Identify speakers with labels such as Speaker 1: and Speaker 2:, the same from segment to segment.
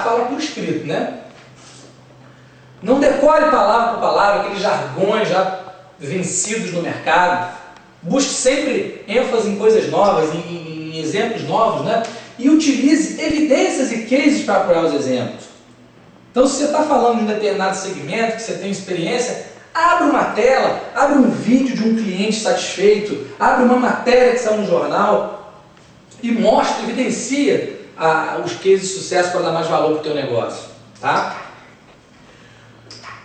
Speaker 1: fala por escrito, né? Não decore palavra por palavra, aqueles jargões já vencidos no mercado. Busque sempre ênfase em coisas novas, em exemplos novos, né? E utilize evidências e cases para apoiar os exemplos. Então, se você está falando de um determinado segmento, que você tem experiência, abre uma tela, abre um vídeo de um cliente satisfeito, abre uma matéria que saiu no jornal e mostra, evidencia os cases de sucesso para dar mais valor para o teu negócio, tá?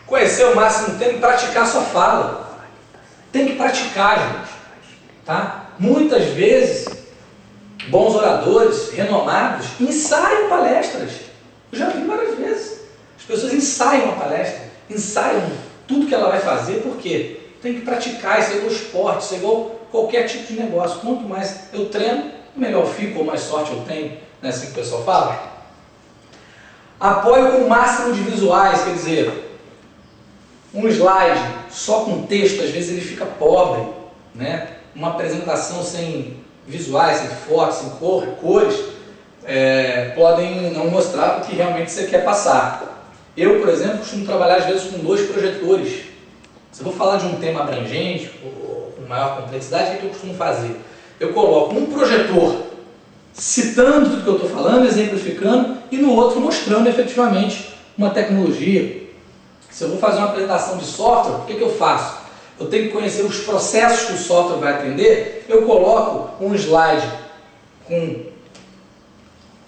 Speaker 1: Conhecer o máximo tempo e praticar a sua fala. Tem que praticar, gente, tá? Muitas vezes, bons oradores, renomados, ensaiam palestras. Eu já vi várias vezes. As pessoas ensaiam a palestra, ensaiam tudo que ela vai fazer, porque tem que praticar, isso é igual esporte, isso é igual qualquer tipo de negócio. Quanto mais eu treino, melhor eu fico, ou mais sorte eu tenho, não é assim que o pessoal fala? Apoio com o máximo de visuais, quer dizer, um slide só com texto, às vezes ele fica pobre, né? Uma apresentação sem visuais, sem fotos, sem cores, podem não mostrar o que realmente você quer passar. Eu, por exemplo, costumo trabalhar às vezes com 2 projetores. Se eu vou falar de um tema abrangente, ou com maior complexidade, o que eu costumo fazer? Eu coloco um projetor citando tudo que eu estou falando, exemplificando, e no outro mostrando efetivamente uma tecnologia. Se eu vou fazer uma apresentação de software, o que eu faço? Eu tenho que conhecer os processos que o software vai atender, eu coloco um slide com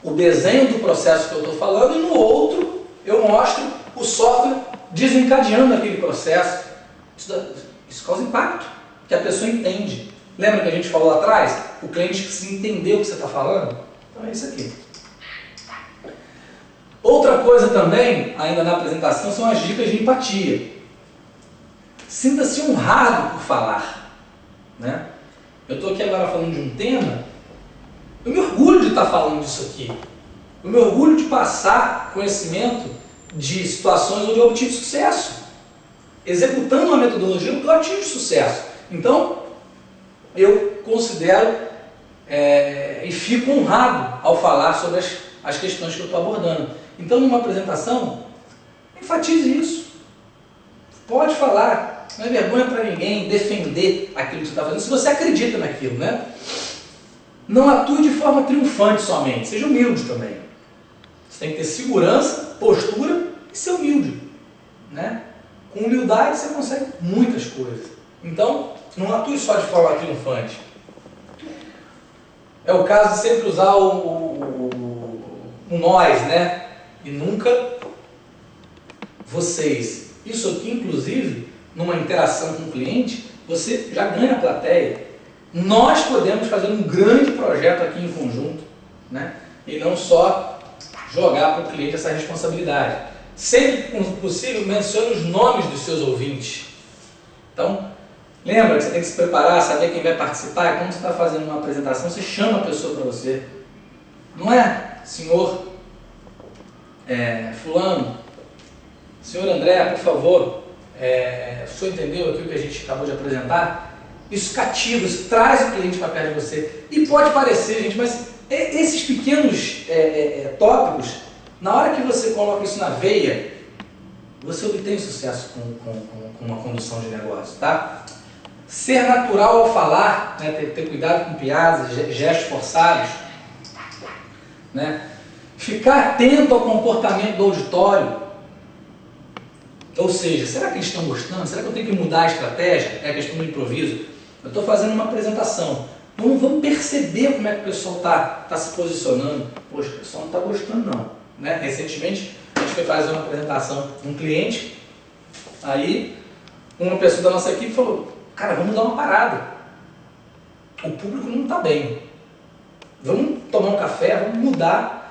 Speaker 1: o desenho do processo que eu estou falando, e no outro eu mostro o software desencadeando aquele processo. Isso causa impacto, que a pessoa entende. Lembra que a gente falou lá atrás? O cliente precisa entender o que você está falando? Então é isso aqui. Outra coisa também, ainda na apresentação, são as dicas de empatia. Sinta-se honrado por falar, né? Eu estou aqui agora falando de um tema, eu me orgulho de estar falando disso aqui. Eu me orgulho de passar conhecimento de situações onde eu obtive sucesso, executando uma metodologia onde eu atingo sucesso. Então, eu considero e fico honrado ao falar sobre as questões que eu estou abordando. Então, numa apresentação, enfatize isso. Pode falar, não é vergonha para ninguém defender aquilo que você está fazendo, se você acredita naquilo, né? Não atue de forma triunfante somente, seja humilde também. Você tem que ter segurança, postura e ser humilde, né? Com humildade você consegue muitas coisas. Então, não atue só de forma triunfante. É o caso de sempre usar o nós, né? E nunca vocês. Isso aqui, inclusive, numa interação com o cliente, você já ganha a plateia. Nós podemos fazer um grande projeto aqui em conjunto, né? E não só jogar para o cliente essa responsabilidade. Sempre que possível, mencione os nomes dos seus ouvintes. Então, lembra que você tem que se preparar, saber quem vai participar. E quando você está fazendo uma apresentação, você chama a pessoa para você. Não é, senhor fulano, senhor André, por favor, o senhor entendeu aquilo que a gente acabou de apresentar? Isso cativa, isso traz o cliente para perto de você. E pode parecer, gente, mas esses pequenos tópicos, na hora que você coloca isso na veia, você obtém sucesso com uma condução de negócio, tá? Ser natural ao falar, né? ter cuidado com piadas, gestos forçados, né? Ficar atento ao comportamento do auditório. Ou seja, será que eles estão gostando? Será que eu tenho que mudar a estratégia? É a questão do improviso. Eu estou fazendo uma apresentação. Vamos perceber como é que o pessoal está se posicionando. Poxa, o pessoal não está gostando não. Né? Recentemente, a gente foi fazer uma apresentação de um cliente. Aí, uma pessoa da nossa equipe falou, cara, vamos dar uma parada. O público não está bem. Vamos tomar um café, vamos mudar.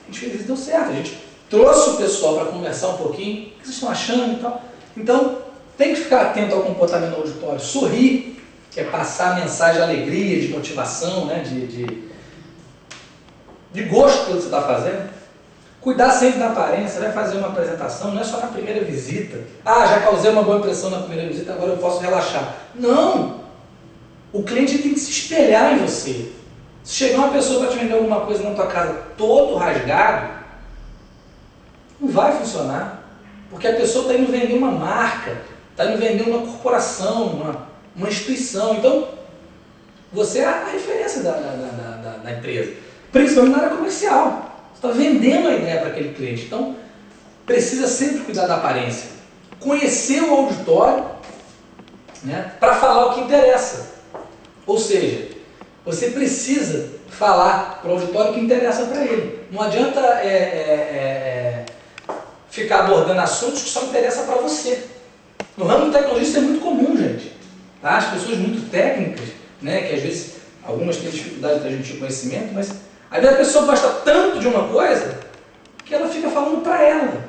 Speaker 1: A gente fez isso, deu certo. A gente trouxe o pessoal para conversar um pouquinho. O que vocês estão achando e tal. Então, tem que ficar atento ao comportamento do auditório. Sorrir, que é passar a mensagem de alegria, de motivação, né? de gosto pelo que você está fazendo. Cuidar sempre da aparência. Vai fazer uma apresentação, não é só na primeira visita. Ah, já causei uma boa impressão na primeira visita, agora eu posso relaxar. Não! O cliente tem que se espelhar em você. Se chegar uma pessoa para te vender alguma coisa na tua casa todo rasgado, Não vai funcionar, porque a pessoa está indo vender uma marca, está indo vender uma corporação, uma instituição. Então, você é a referência da empresa, principalmente na área comercial. Você está vendendo a ideia para aquele cliente. Então, precisa sempre cuidar da aparência. Conhecer o auditório, né, para falar o que interessa. Ou seja, você precisa falar para o auditório o que interessa para ele. Não adianta ficar abordando assuntos que só interessam para você. No ramo de tecnologia isso é muito comum, gente. Tá? As pessoas muito técnicas, né, que às vezes algumas têm dificuldade de transmitir conhecimento, mas às vezes a pessoa gosta tanto de uma coisa que ela fica falando para ela.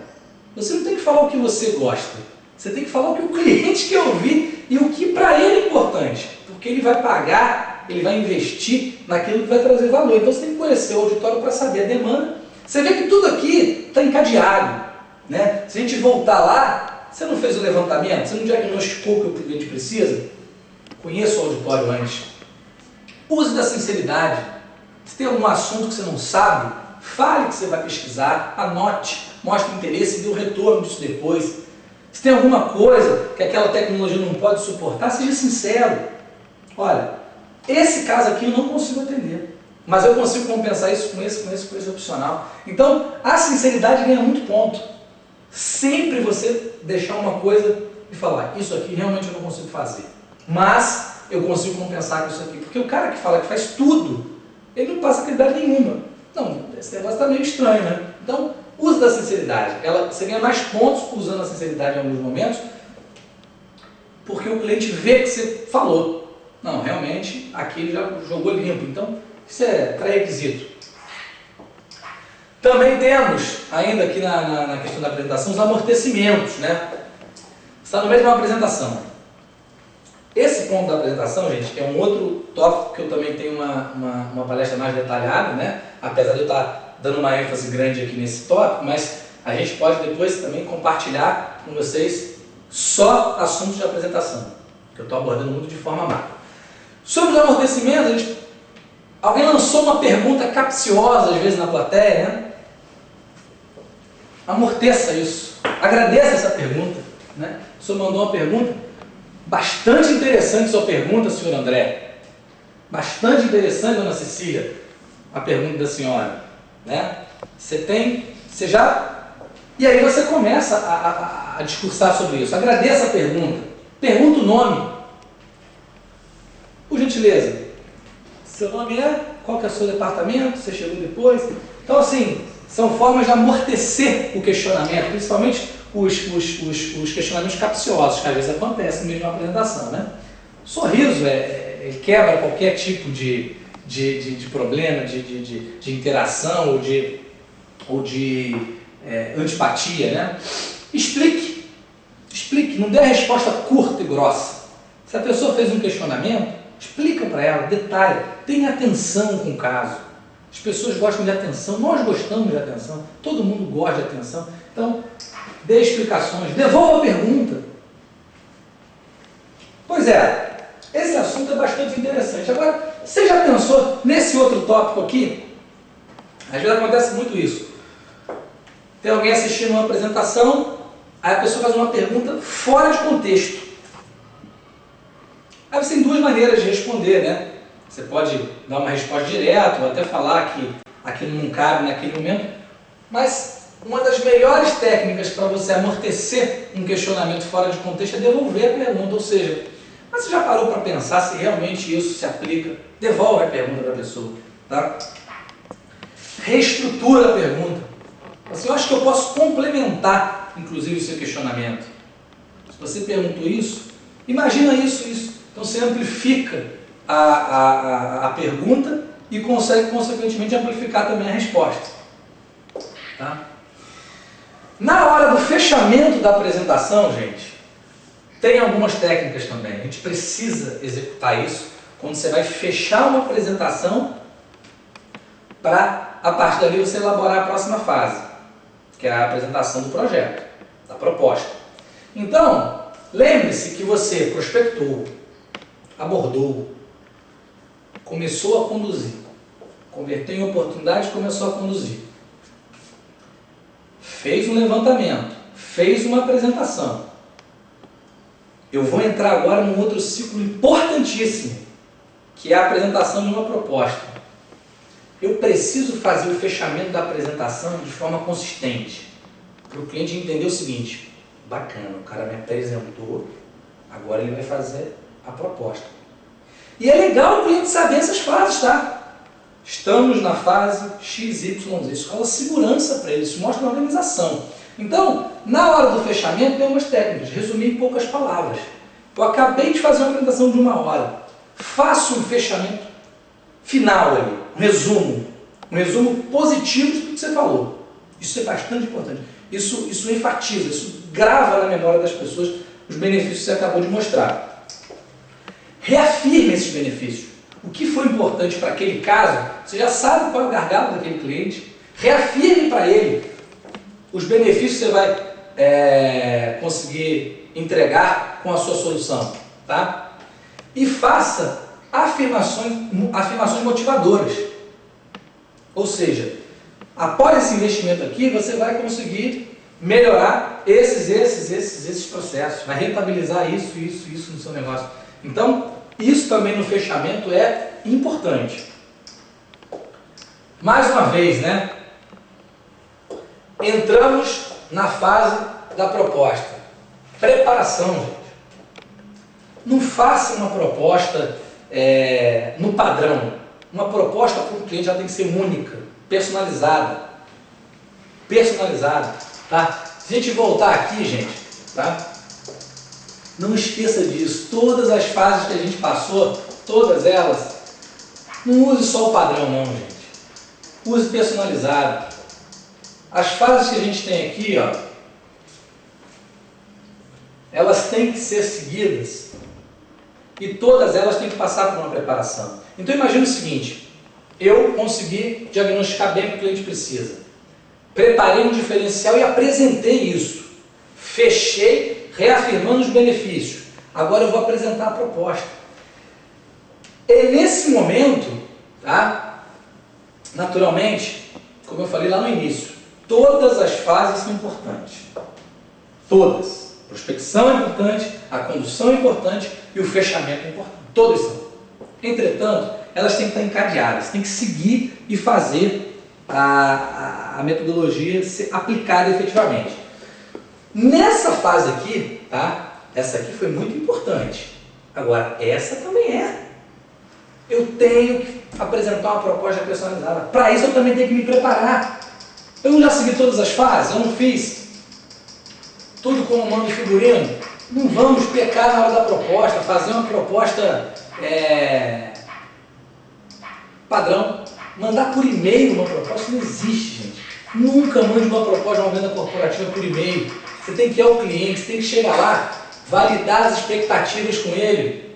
Speaker 1: Você não tem que falar o que você gosta. Você tem que falar o que o cliente quer ouvir e o que para ele é importante. Porque ele vai pagar, ele vai investir naquilo que vai trazer valor. Então você tem que conhecer o auditório para saber a demanda. Você vê que tudo aqui está encadeado, né? Se a gente voltar lá, você não fez o levantamento, você não diagnosticou o que o cliente precisa? Conheça o auditório antes. Use da sinceridade. Se tem algum assunto que você não sabe, fale que você vai pesquisar, anote, mostre interesse e dê o retorno disso depois. Se tem alguma coisa que aquela tecnologia não pode suportar, seja sincero. Olha, esse caso aqui eu não consigo atender, mas eu consigo compensar isso com esse opcional. Então, a sinceridade ganha muito ponto. Sempre você deixar uma coisa e falar, isso aqui realmente eu não consigo fazer, mas eu consigo compensar com isso aqui. Porque o cara que fala que faz tudo, ele não passa credibilidade nenhuma. Não, esse negócio está meio estranho, né? Então, use da sinceridade. Você ganha mais pontos usando a sinceridade em alguns momentos, porque o cliente vê que você falou. Não, realmente, aqui ele já jogou limpo. Então, isso é pré-requisito. Também temos, ainda aqui na questão da apresentação, os amortecimentos, né? Está no meio de uma apresentação. Esse ponto da apresentação, gente, é um outro tópico que eu também tenho uma palestra mais detalhada, né? Apesar de eu estar dando uma ênfase grande aqui nesse tópico, mas a gente pode depois também compartilhar com vocês só assuntos de apresentação, que eu estou abordando muito de forma macro. Sobre os amortecimentos, alguém lançou uma pergunta capciosa, às vezes, na plateia, né? Amorteça isso. Agradeça essa pergunta, né? O senhor mandou uma pergunta bastante interessante, sua pergunta, senhor André. Bastante interessante, dona Cecília, a pergunta da senhora, né? E aí você começa a discursar sobre isso. Agradeça a pergunta. Pergunta o nome. Por gentileza. Seu nome é? Qual que é o seu departamento? Você chegou depois? Então, assim, são formas de amortecer o questionamento, principalmente os questionamentos capciosos, que às vezes acontecem no meio de uma apresentação, né? O sorriso ele quebra qualquer tipo de problema, de interação ou de antipatia, né? Explique, não dê a resposta curta e grossa. Se a pessoa fez um questionamento, explica para ela, detalhe, tenha atenção com o caso. As pessoas gostam de atenção, nós gostamos de atenção, todo mundo gosta de atenção. Então, dê explicações, devolva a pergunta. Pois é, esse assunto é bastante interessante. Agora, você já pensou nesse outro tópico aqui? Às vezes acontece muito isso. Tem alguém assistindo uma apresentação, aí a pessoa faz uma pergunta fora de contexto. Aí você tem duas maneiras de responder, né? Você pode dar uma resposta direta, ou até falar que aquilo não cabe naquele momento, mas uma das melhores técnicas para você amortecer um questionamento fora de contexto é devolver a pergunta, ou seja, mas você já parou para pensar se realmente isso se aplica? Devolve a pergunta para a pessoa, tá? Reestrutura a pergunta. Assim, eu acho que eu posso complementar, inclusive, o seu questionamento. Se você perguntou isso, imagina isso. Então você amplifica a pergunta e consegue, consequentemente, amplificar também a resposta. Tá? Na hora do fechamento da apresentação, gente, tem algumas técnicas também. A gente precisa executar isso quando você vai fechar uma apresentação para, a partir dali, você elaborar a próxima fase, que é a apresentação do projeto, da proposta. Então, lembre-se que você prospectou, abordou, começou a conduzir, converteu em oportunidade e começou a conduzir. fez um levantamento, fez uma apresentação. Eu vou entrar agora num outro ciclo importantíssimo, que é a apresentação de uma proposta. Eu preciso fazer o fechamento da apresentação de forma consistente, para o cliente entender o seguinte: bacana, o cara me apresentou, agora ele vai fazer a proposta. E é legal o cliente saber essas fases, tá? Estamos na fase XYZ, isso causa segurança para ele, isso mostra uma organização. Então, na hora do fechamento, tem umas técnicas, resumir em poucas palavras. Eu acabei de fazer uma apresentação de 1 hora, faço um fechamento final ali, um resumo positivo de tudo que você falou. Isso é bastante importante. Isso enfatiza, isso grava na memória das pessoas os benefícios que você acabou de mostrar. Reafirme esses benefícios. O que foi importante para aquele caso, você já sabe qual é o gargalo daquele cliente. Reafirme para ele os benefícios que você vai conseguir entregar com a sua solução. Tá? E faça afirmações motivadoras. Ou seja, após esse investimento aqui, você vai conseguir melhorar esses processos, vai rentabilizar isso no seu negócio. Então, isso também no fechamento é importante. Mais uma vez, né? Entramos na fase da proposta. Preparação, gente. Não faça uma proposta no padrão. Uma proposta para o cliente já tem que ser única, personalizada. Tá? Se a gente voltar aqui, gente, tá? Não esqueça disso. Todas as fases que a gente passou, todas elas, não use só o padrão não, gente. Use personalizado. As fases que a gente tem aqui, ó, elas têm que ser seguidas e todas elas têm que passar por uma preparação. Então imagine o seguinte: eu consegui diagnosticar bem o que o cliente precisa, preparei um diferencial e apresentei isso, fechei reafirmando os benefícios. Agora eu vou apresentar a proposta. E nesse momento, tá? Naturalmente, como eu falei lá no início, todas as fases são importantes. Todas. A prospecção é importante, a condução é importante e o fechamento é importante. Todas são. Entretanto, elas têm que estar encadeadas, têm que seguir e fazer a metodologia ser aplicada efetivamente. Nessa fase aqui, tá? Essa aqui foi muito importante. Agora, essa também é. Eu tenho que apresentar uma proposta personalizada. Para isso eu também tenho que me preparar. Eu não já segui todas as fases, eu não fiz tudo como mando figurino. Não vamos pecar na hora da proposta, fazer uma proposta padrão. Mandar por e-mail uma proposta não existe, gente. Nunca mande uma proposta de uma venda corporativa por e-mail. Você tem que ir ao cliente, você tem que chegar lá, validar as expectativas com ele.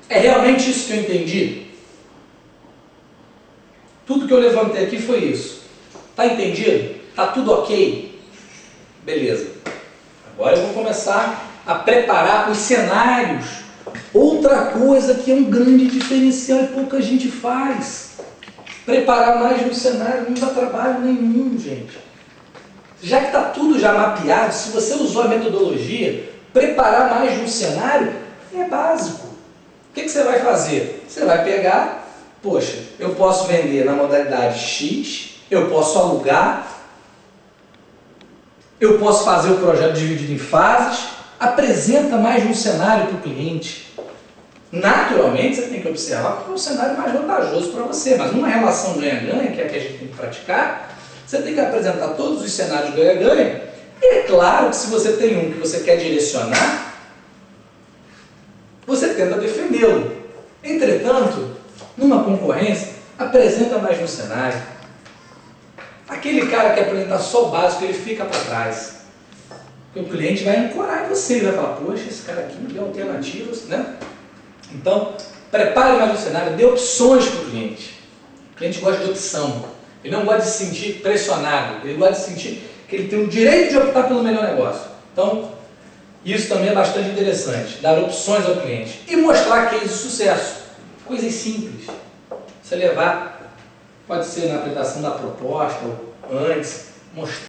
Speaker 1: É realmente isso que eu entendi? Tudo que eu levantei aqui foi isso. Tá entendido? Tá tudo ok? Beleza. Agora eu vou começar a preparar os cenários. Outra coisa que é um grande diferencial e pouca gente faz. Preparar mais de um cenário não dá trabalho nenhum, gente. Já que está tudo já mapeado, se você usou a metodologia, preparar mais de um cenário é básico. O que você vai fazer? Você vai pegar, poxa, eu posso vender na modalidade X, eu posso alugar, eu posso fazer o projeto dividido em fases, apresenta mais de um cenário para o cliente. Naturalmente, você tem que observar qual é o cenário mais vantajoso para você, mas numa relação ganha-ganha, que é a que a gente tem que praticar, você tem que apresentar todos os cenários ganha-ganha. E é claro que se você tem um que você quer direcionar, você tenta defendê-lo. Entretanto, numa concorrência, apresenta mais de um cenário. Aquele cara que apresenta só o básico, ele fica para trás. Porque o cliente vai ancorar em você, ele vai falar, poxa, esse cara aqui me deu alternativas, né? Então, prepare mais um cenário, dê opções para o cliente. O cliente gosta de opção. Ele não gosta de se sentir pressionado, ele gosta de sentir que ele tem o direito de optar pelo melhor negócio. Então, isso também é bastante interessante, dar opções ao cliente. E mostrar cases de sucesso. Coisas simples. Você levar, pode ser na apresentação da proposta, ou antes, mostrar